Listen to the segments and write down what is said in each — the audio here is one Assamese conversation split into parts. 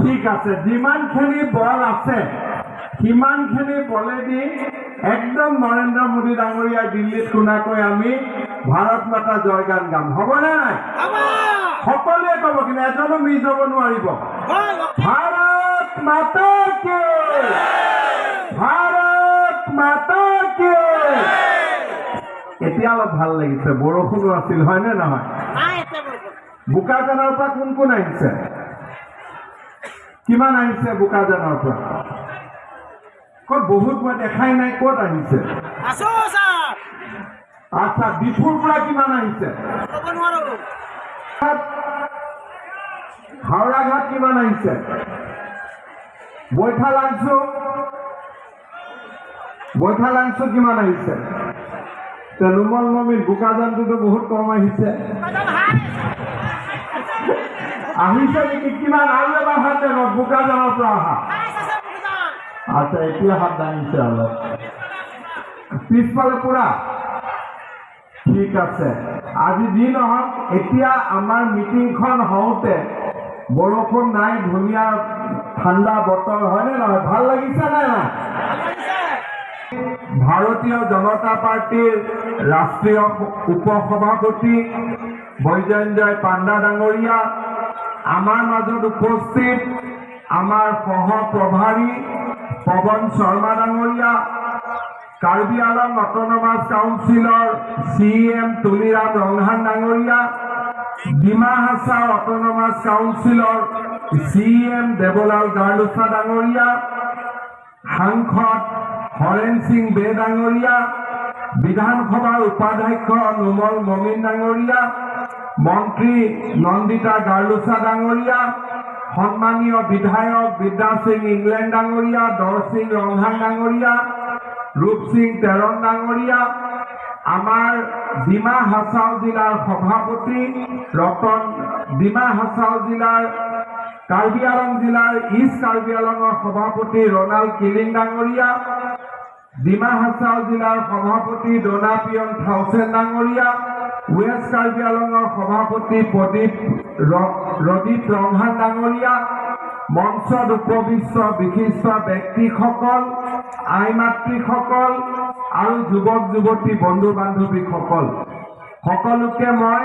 ঠিক আছে, যিমানখিনি বল আছে সিমানখিনি বলেদি একদম নৰেন্দ্ৰ মোদী ডাঙৰীয়া দিল্লীত শুনাকৈ আমি ভাৰত মাতা জয়গান গাম, হ'বনে নাই? সকলোৱে ক'ব, কিন্তু এজনো মিছ হ'ব নোৱাৰিব। ভাৰত মাতা কি, ভাৰত মাতা কি। এতিয়া অলপ ভাল লাগিছে, বৰষুণো আছিল, হয়নে নহয়? বোকাজানৰ পৰা কোন কোন আহিছে? কিমান আহিছে বোকাজানৰ পৰা? ক'ত বহুত মই দেখাই নাই, ক'ত আহিছে? আচ্ছা, ডিফুৰ পৰা কিমান আহিছে? হাওৰাঘাট কিমান আহিছে? বৈঠালাংচু কিমান আহিছে? নুমল নমিল বোকাজানটোতো বহুত কম আহিছে। আহিছে নেকি? কিমান? আৰু এবাৰ হাত দেখ, বোকাজানৰ পৰা অহা। আচ্ছা, এতিয়া হাত দাঙিছে অলপ, পিছফালে পুৰা ঠিক আছে। আজি যি নহওক, এতিয়া আমাৰ মিটিংখন হওঁতে বৰষুণ নাই, ধুনীয়া ঠাণ্ডা বতৰ, হয়নে নহয়? ভাল লাগিছে নে নাই? ভাৰতীয় জনতা পাৰ্টিৰ ৰাষ্ট্ৰীয় উপসভাপতি বৈজয়ন্তই পাণ্ডা ডাঙৰীয়া, আমাৰ মাজত উপস্থিত আমাৰ সহপ্ৰভাৰী পৱন শৰ্মা ডাঙৰীয়া, কাৰ্বি আলং অট'নমাছ কাউন্সিলৰ CEM তুলিৰাম ৰংহান ডাঙৰীয়া, ডিমা হাছাও অট'নমাছ কাউন্সিলৰ CEM দেৱলাল গাৰ্লুচা ডাঙৰীয়া, সাংসদ হৰেণ সিং বে ডাঙৰীয়া, বিধানসভাৰ উপাধ্যক্ষ নুমল মমিন ডাঙৰীয়া, মন্ত্ৰী নন্দিতা গাৰ্লুচা ডাঙৰীয়া, সন্মানীয় বিধায়ক বিদ্যা সিং ইংলেণ্ড ডাঙৰীয়া, দৰ সিং ৰংহান ডাঙৰীয়া, ৰূপ সিং তেৰণ ডাঙৰীয়া, আমাৰ ডিমা হাছাও জিলাৰ সভাপতি ৰতন, ডিমা হাছাও জিলাৰ কাৰ্বি আলং জিলাৰ ইষ্ট কাৰ্বি আলঙৰ সভাপতি ৰণাল্ড কিলিং ডাঙৰীয়া, ডিমা হাছাও জিলাৰ সভাপতি ডোনাপিয়ন থাউচেন ডাঙৰীয়া, ৱেষ্ট কাৰ্বি আলঙৰ সভাপতি ৰদীপ ৰংহান ডাঙৰীয়া, মঞ্চত উপবিষ্ট বিশিষ্ট ব্যক্তিসকল, আই মাতৃসকল আৰু যুৱক যুৱতী বন্ধু বান্ধৱীসকল, সকলোকে মই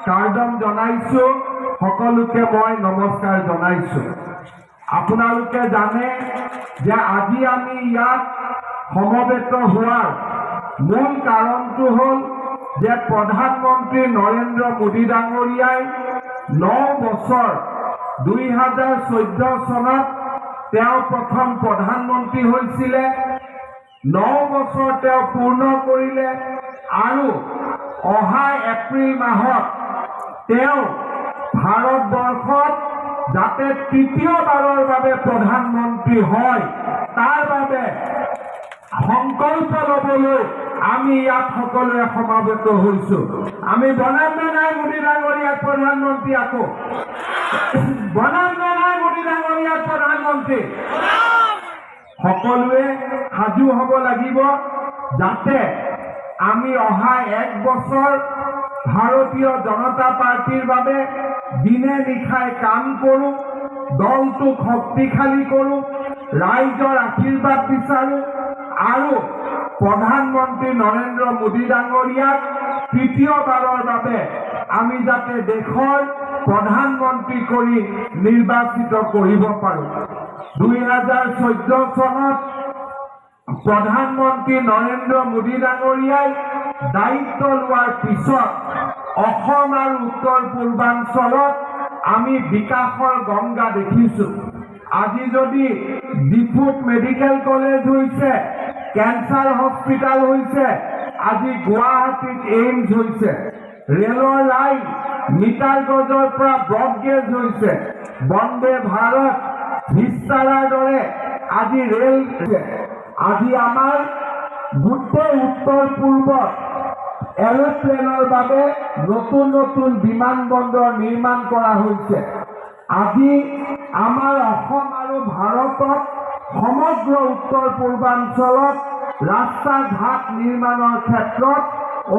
কাৰ্ডম জনাইছো, সকলোকে মই নমস্কাৰ জনাইছো। আপোনালোকে জানে যে আজি আমি ইয়াত সমবেত হোৱাৰ মূল কাৰণটো হ'ল যে প্ৰধানমন্ত্ৰী নৰেন্দ্ৰ মোদী ডাঙৰীয়াই 9 বছৰ 2014 চনত তেওঁ প্ৰথম প্ৰধানমন্ত্ৰী হৈছিলে, 9 বছৰ তেওঁ পূৰ্ণ কৰিলে আৰু অহা এপ্ৰিল মাহত তেওঁ ভাৰতবৰ্ষত যাতে তৃতীয়বাৰৰ বাবে প্ৰধানমন্ত্ৰী হয় তাৰ বাবে সংকল্প ল'বলৈ আমি ইয়াত সকলোৱে সমাবেত হৈছো। আমি বনাম নে নাই মোদী ডাঙৰীয়াক প্ৰধানমন্ত্ৰী? আকৌ বনাম নে নাই মোদী ডাঙৰীয়াক প্ৰধানমন্ত্ৰী? সকলোৱে সাজু হ'ব লাগিব যাতে আমি অহা 1 বছৰ ভাৰতীয় জনতা পাৰ্টিৰ বাবে দিনে নিশাই কাম কৰোঁ, দলটোক শক্তিশালী কৰোঁ, ৰাইজৰ আশীৰ্বাদ বিচাৰোঁ আৰু প্ৰধানমন্ত্ৰী নৰেন্দ্ৰ মোদী ডাঙৰীয়াক তৃতীয়বাৰৰ বাবে আমি যাতে দেশৰ প্ৰধানমন্ত্ৰী কৰি নিৰ্বাচিত কৰিব পাৰোঁ। 2014 চনত প্ৰধানমন্ত্ৰী নৰেন্দ্ৰ মোদী ডাঙৰীয়াই দায়িত্ব লোৱাৰ পিছত অসম আৰু উত্তৰ পূৰ্বাঞ্চলত আমি বিকাশৰ গংগা দেখিছোঁ। আজি যদি ডিফুত মেডিকেল কলেজ হৈছে, কেঞ্চাৰ হস্পিটেল হৈছে, আজি গুৱাহাটীত এইমছ হৈছে, ৰেলৰ লাইন মিটাৰ গজৰ পৰা ব্ৰডগেজ হৈছে, বন্দে ভাৰত ভিস্তাৰাৰ দৰে আজি ৰেল, আজি আমাৰ গোটেই উত্তৰ পূৰ্বত এৰোপ্লেনৰ বাবে নতুন নতুন বিমানবন্দৰ নিৰ্মাণ কৰা হৈছে। আজি আমাৰ অসম আৰু ভাৰতত সমগ্ৰ উত্তৰ পূৰ্বাঞ্চলত ৰাস্তা ঘাট নিৰ্মাণৰ ক্ষেত্ৰত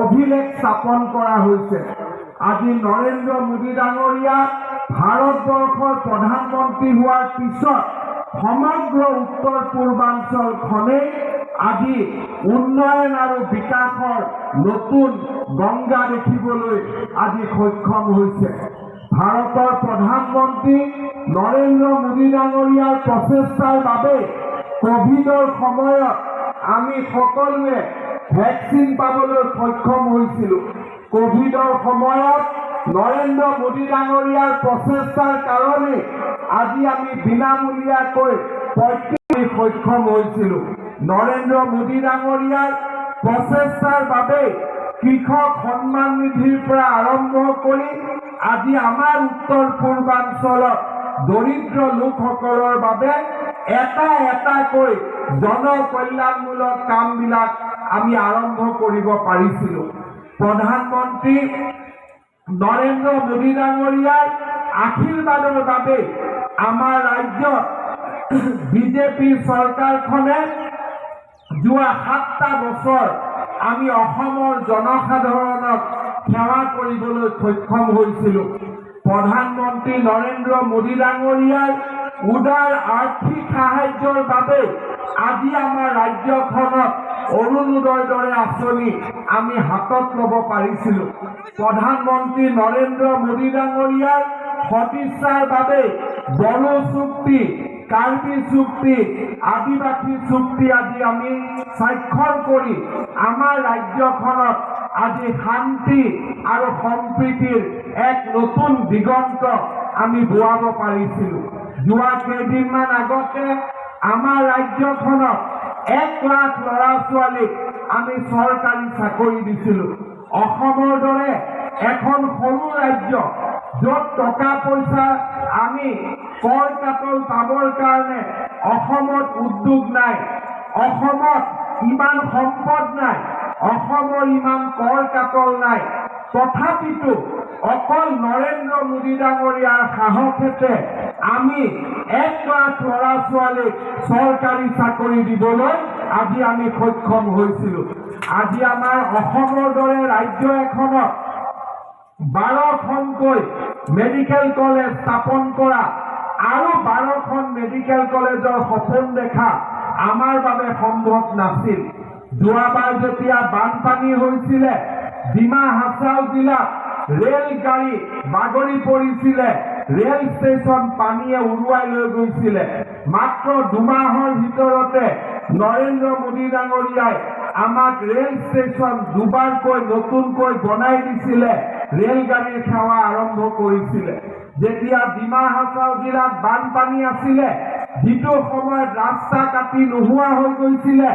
অভিলেখ স্থাপন কৰা হৈছে। আজি নৰেন্দ্ৰ মোদী ডাঙৰীয়া ভাৰতবৰ্ষৰ প্ৰধানমন্ত্ৰী হোৱাৰ পিছত সমগ্ৰ উত্তৰ পূৰ্বাঞ্চলখনেই আজি উন্নয়ন আৰু বিকাশৰ নতুন গংগা দেখিবলৈ আজি সক্ষম হৈছে। ভাৰতৰ প্ৰধানমন্ত্ৰী নৰেন্দ্ৰ মোদী ডাঙৰীয়াৰ প্ৰচেষ্টাৰ বাবে কোভিডৰ সময়ত আমি সকলোৱে ভেকচিন পাবলৈ সক্ষম হৈছিলোঁ। কোভিডৰ সময়ত নৰেন্দ্ৰ মোদী ডাঙৰীয়াৰ প্ৰচেষ্টাৰ কাৰণে আজি আমি বিনামূলীয়াকৈ প্ৰত্যেকেই সক্ষম হৈছিলোঁ। নৰেন্দ্ৰ মোদী ডাঙৰীয়াৰ প্ৰচেষ্টাৰ বাবে কৃষক সন্মান নিধিৰ পৰা আৰম্ভ কৰি আজি আমাৰ উত্তৰ পূৰ্বাঞ্চলত দৰিদ্ৰ লোকসকলৰ বাবে এটা এটাকৈ জনকল্যাণমূলক কামবিলাক আমি আৰম্ভ কৰিব পাৰিছিলোঁ। প্ৰধানমন্ত্ৰী নৰেন্দ্ৰ মোদী ডাঙৰীয়াৰ আশীৰ্বাদৰ বাবে আমাৰ ৰাজ্যত বিজেপি চৰকাৰখনে যোৱা 7টা বছৰ আমি অসমৰ জনসাধাৰণক সেৱা কৰিবলৈ সক্ষম হৈছিলোঁ। প্ৰধানমন্ত্ৰী নৰেন্দ্ৰ মোদী ডাঙৰীয়াৰ উদাৰ আৰ্থিক সাহায্যৰ বাবে আজি আমাৰ ৰাজ্যখনত অৰুণোদয়ৰ দৰে আঁচনি আমি হাতত ল'ব পাৰিছিলোঁ। প্ৰধানমন্ত্ৰী নৰেন্দ্ৰ মোদী ডাঙৰীয়াৰ সদিচ্ছাৰ বাবে বড়ো চুক্তি, কাৰ্বি চুক্তি, আদিবাসী চুক্তি আজি আমি স্বাক্ষৰ কৰি আমাৰ ৰাজ্যখনত আজি শান্তি আৰু সম্প্ৰীতিৰ এক নতুন দিগন্ত আমি বোৱাব পাৰিছিলোঁ। যোৱা কেইদিনমান আগতে আমাৰ ৰাজ্যখনত 1 লাখ ল'ৰা ছোৱালীক আমি চৰকাৰী চাকৰি দিছিলোঁ। অসমৰ দৰে এখন সৰু ৰাজ্য য'ত টকা পইচা আমি কৰ কাটল পাবৰ কাৰণে অসমত উদ্যোগ নাই, অসমত ইমান সম্পদ নাই, অসমৰ ইমান কৰ কাটল নাই, তথাপিতো অকল নৰেন্দ্ৰ মোদী ডাঙৰীয়াৰ সাহসেতে আমি 1 লাখ ল'ৰা ছোৱালীক চৰকাৰী চাকৰি দিবলৈ আজি আমি সক্ষম হৈছিলোঁ। আজি আমাৰ অসমৰ দৰে ৰাজ্য এখনত 12খনকৈ মেডিকেল কলেজ স্থাপন কৰা আৰু 12খন মেডিকেল কলেজৰ সপোন দেখা আমাৰ বাবে সম্ভৱ নাছিল। যোৱাবাৰ যেতিয়া বানপানী হৈছিলে, ডিমা হাছাও জিলাত ৰেলগাড়ী বাগৰি পৰিছিলে, ৰেল ষ্টেচন পানীয়ে উৰুৱাই লৈ গৈছিলে। মাত্ৰ 2 মাহৰ ভিতৰতে নৰেন্দ্ৰ মোদী ডাঙৰীয়াই আমাক ৰেল ষ্টেচন দুবাৰকৈ নতুনকৈ বনাই দিছিলে, ৰেলগাড়ীৰ সেৱা আৰম্ভ কৰিছিলে। যেতিয়া ডিমা হাছাও জিলাত বানপানী আছিলে, যিটো সময়ত ৰাস্তা কাটি নোহোৱা হৈ গৈছিলে,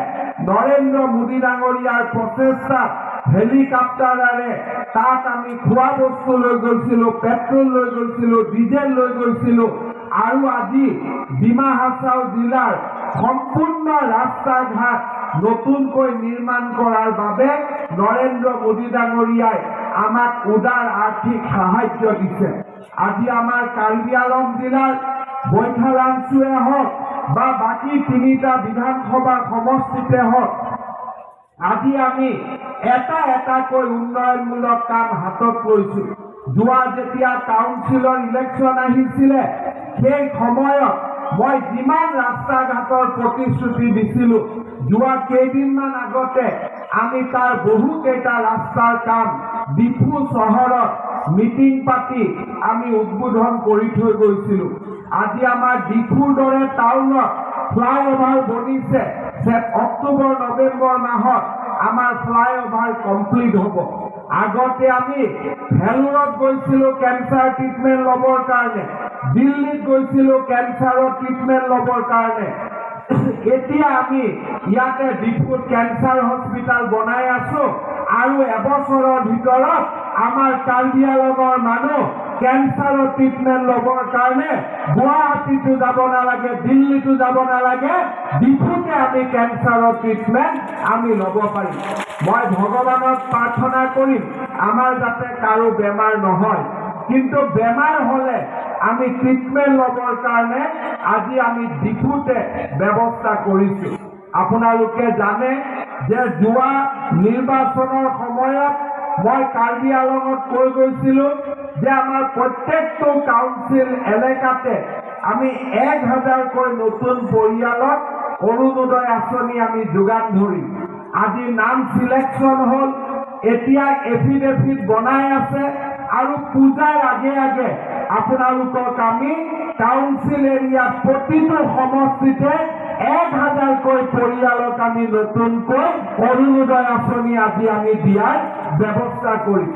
নৰেন্দ্ৰ মোদী ডাঙৰীয়াৰ প্ৰচেষ্টাত হেলিকপ্টাৰেৰে তাত আমি খোৱা বস্তু লৈ গৈছিলোঁ, পেট্ৰল লৈ গৈছিলোঁ, ডিজেল লৈ গৈছিলোঁ আৰু আজি ডিমা হাছাও জিলাৰ সম্পূৰ্ণ ৰাস্তা ঘাট নতুনকৈ নিৰ্মাণ কৰাৰ বাবে নৰেন্দ্ৰ মোদী ডাঙৰীয়াই আমাক উদাৰ আৰ্থিক সাহায্য দিছে। আজি আমাৰ কাৰ্বি আংলং জিলাৰ বৈঠালাংছুৱে হওক বা বাকী 3টা বিধানসভা সমষ্টিতে হওক, আজি আমি এটা এটাকৈ উন্নয়নমূলক কাম হাতত লৈছোঁ। যোৱা যেতিয়া কাউন্সিলৰ ইলেকশ্যন আহিছিলে, সেই সময়ত মই যিমান ৰাস্তা ঘাটৰ প্ৰতিশ্ৰুতি দিছিলোঁ, যোৱা কেইদিনমান আগতে আমি তাৰ বহুকেইটা ৰাস্তাৰ কাম ডিফু চহৰত মিটিং পাতি আমি উদ্বোধন কৰি থৈ গৈছিলোঁ। আজি আমাৰ ডিফুৰ দৰে টাউনত ফ্লাইঅভাৰ বনিছে। অক্টোবৰ নৱেম্বৰ মাহত আমাৰ ফ্লাইঅভাৰ কমপ্লিট হ'ব। আগতে আমি ভেলোৰত গৈছিলোঁ কেঞ্চাৰ ট্ৰিটমেণ্ট ল'বৰ কাৰণে, দিল্লীত গৈছিলোঁ কেঞ্চাৰৰ ট্ৰিটমেণ্ট ল'বৰ কাৰণে। এতিয়া আমি ইয়াতে ডিফুত কেঞ্চাৰ হস্পিটাল বনাই আছোঁ আৰু এবছৰৰ ভিতৰত আমাৰ কাৰ্বি আংলঙৰ মানুহ কেঞ্চাৰৰ ট্ৰিটমেণ্ট ল'বৰ কাৰণে গুৱাহাটীতো যাব নালাগে, দিল্লীতো যাব নালাগে, ডিফুতে আমি কেঞ্চাৰৰ ট্ৰিটমেণ্ট আমি ল'ব পাৰিম। মই ভগৱানক প্ৰাৰ্থনা কৰিম আমাৰ যাতে কাৰো বেমাৰ নহয়, কিন্তু বেমাৰ হ'লে আমি ট্ৰিটমেণ্ট ল'বৰ কাৰণে আজি আমি ডিফুতে ব্যৱস্থা কৰিছোঁ। আপোনালোকে জানে যে যোৱা নিৰ্বাচনৰ সময়ত মই কাৰ্বি আলঙত কৈ গৈছিলোঁ যে আমাৰ প্ৰত্যেকটো কাউন্সিল এলেকাতে আমি 1000কৈ নতুন পৰিয়ালক অৰুণোদয় আঁচনি আমি যোগান ধৰিম। আজি নাম সিলেকশ্যন হ'ল, এতিয়া এফিডেভিট বনাই আছে আৰু পূজাৰ আগে আগে আপোনালোকক আমি কাউন্সিল এৰিয়াত প্ৰতিটো সমষ্টিতে 1000কৈ পৰিয়ালক আমি নতুনকৈ অৰুণোদয় আঁচনি আজি আমি দিয়াৰ ব্যৱস্থা কৰিম।